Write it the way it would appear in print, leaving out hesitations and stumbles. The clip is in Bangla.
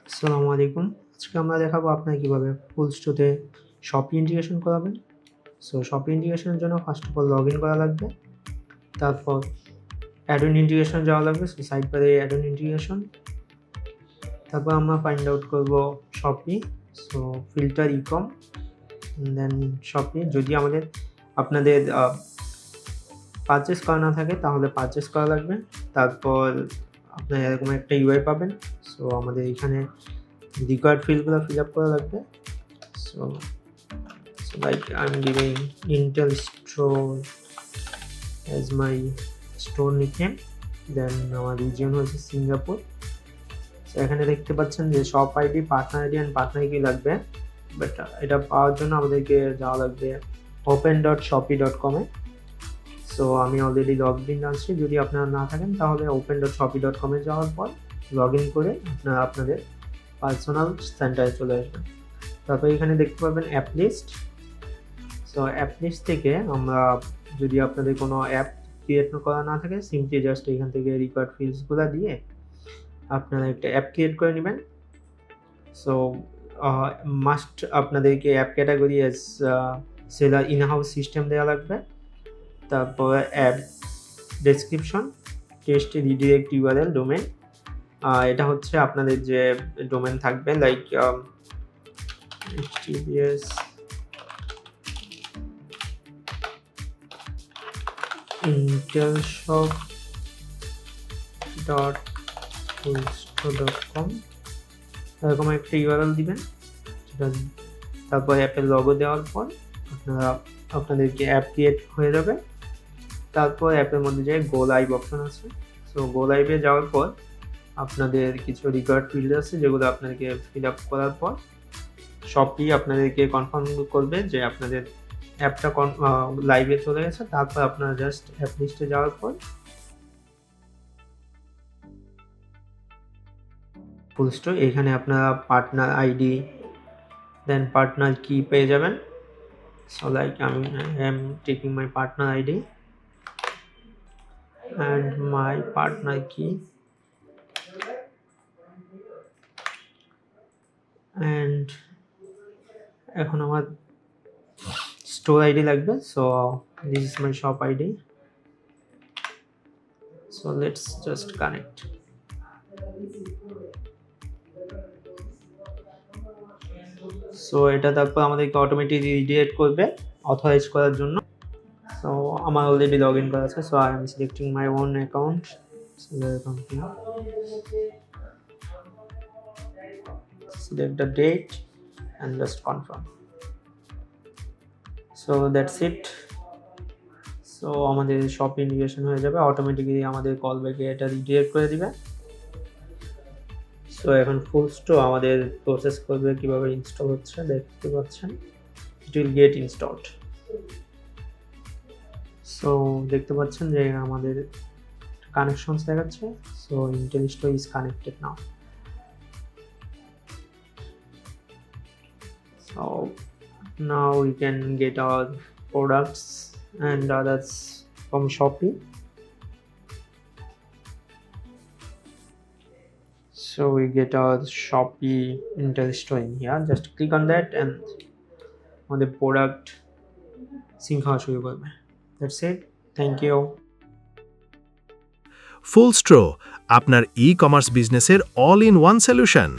আসসালামু আলাইকুম। আজকে আমরা দেখাবো আপনারা কিভাবে ফুল স্টোরে শপি ইন্টিগ্রেশন করাবেন। সো শপি ইন্টিগ্রেশনের জন্য ফার্স্ট অফ অল লগইন করা লাগবে। তারপর অ্যাড-অন ইন্টিগ্রেশন যাওয়া লাগবে। সো সাইড বারে অ্যাড-অন ইন্টিগ্রেশন। তারপর আমরা ফাইন্ড আউট করব শপি। সো ফিল্টার ই-কম দেন শপি। যদি আপনাদের পারচেজ করা না থাকে তাহলে পারচেজ করা লাগবে। তারপর আপনারা এরকম একটা ইউআই পাবেন। সো আমাদের এখানে রিকোয়ার্ড ফিল্ডগুলো ফিল আপ করা লাগবে। So like I'm giving Intel Store as my store nickname. Then আমার রিজিয়ন হচ্ছে সিঙ্গাপুর। সো এখানে দেখতে পাচ্ছেন যে shop ID, partner ID and partner কি লাগবে। বাট এটা পাওয়ার জন্য আমাদেরকে যাওয়া লাগবে open.shopee.com এ। সো আমি অলরেডি লগ ইন আছি। যদি আপনারা না থাকেন তাহলে open.shopee.com এ যাওয়ার পর লগ ইন করে আপনারা আপনাদের পার্সোনাল সেন্টারে চলে আসবেন। তারপর এখানে দেখতে পাবেন app list. So app list থেকে আমরা যদি আপনাদের কোনো অ্যাপ ক্রিয়েট করা না থাকে সিম্পলি জাস্ট এখান থেকে রিকোয়ার্ড ফিল্ডসগুলো দিয়ে আপনারা একটা অ্যাপ ক্রিয়েট করে নেবেন। সো মাস্ট আপনাদেরকে app category as seller in house system দেওয়া লাগবে। তারপর app description, test redirect URL, domain. এটা হচ্ছে আপনাদের যে ডোমেন থাকবে লাইক https intelshop.fullstore.com এরকম একটা ইউআরএল দিবেন। তারপর অ্যাপের লগো দেওয়ার পর আপনাদেরকে অ্যাপ ক্রিয়েট হয়ে যাবে। তারপর অ্যাপের মধ্যে যে গো লাইভ অপশন আছে। সো গো লাইভে যাওয়ার পর আপনাদের কিছু রিকোয়ার্ড ফিল্ড আছে যেগুলো আপনাদেরকে ফিল আপ করার পর শপি আপনাদেরকে কনফার্ম করবে যে আপনাদের অ্যাপটা লাইভে চলে গেছে। তারপর আপনারা জাস্ট অ্যাপ লিস্টে যাওয়ার পর ফুল স্টোর এখানে আপনারা পার্টনার আইডি দেন পার্টনার কি পেয়ে যাবেন। সো লাইক আমি am taking my partner ID and my partner কি অ্যান্ড এখন আমার স্টোর আইডি লাগবে। So this is my shop ID. So let's just connect. So এটা তারপর আমাদেরকে অটোমেটিক রিডিরেক্ট করবে অথরাইজ করার জন্য। সো আমার অলরেডি লগ ইন করা আছে। So I am selecting my own account. Select the date and just confirm. So that's it. So আমাদের শপ ইন্টিগ্রেশন হয়ে যাবে। অটোমেটিক্যালি আমাদের কল ব্যাকে এটা রিডিরেক্ট করে দিবে। সো এখন ফুল স্টোর আমাদের প্রসেস করবে কিভাবে ইনস্টল হচ্ছে দেখতে পাচ্ছেন। It will get installed. So দেখতে পাচ্ছেন যে আমাদের কানেকশনস দেখাচ্ছে। So Intel store is connected now. So now we can get our products and others from Shopee. So we get our Shopee Intel store in here. Just click on that and on the product sync হওয়া শুরু করবে। That's it. Thank you. ফুল স্ট্রো আপনার ই-কমার্স বিজনেসের অল ইন ওয়ান সলিউশন।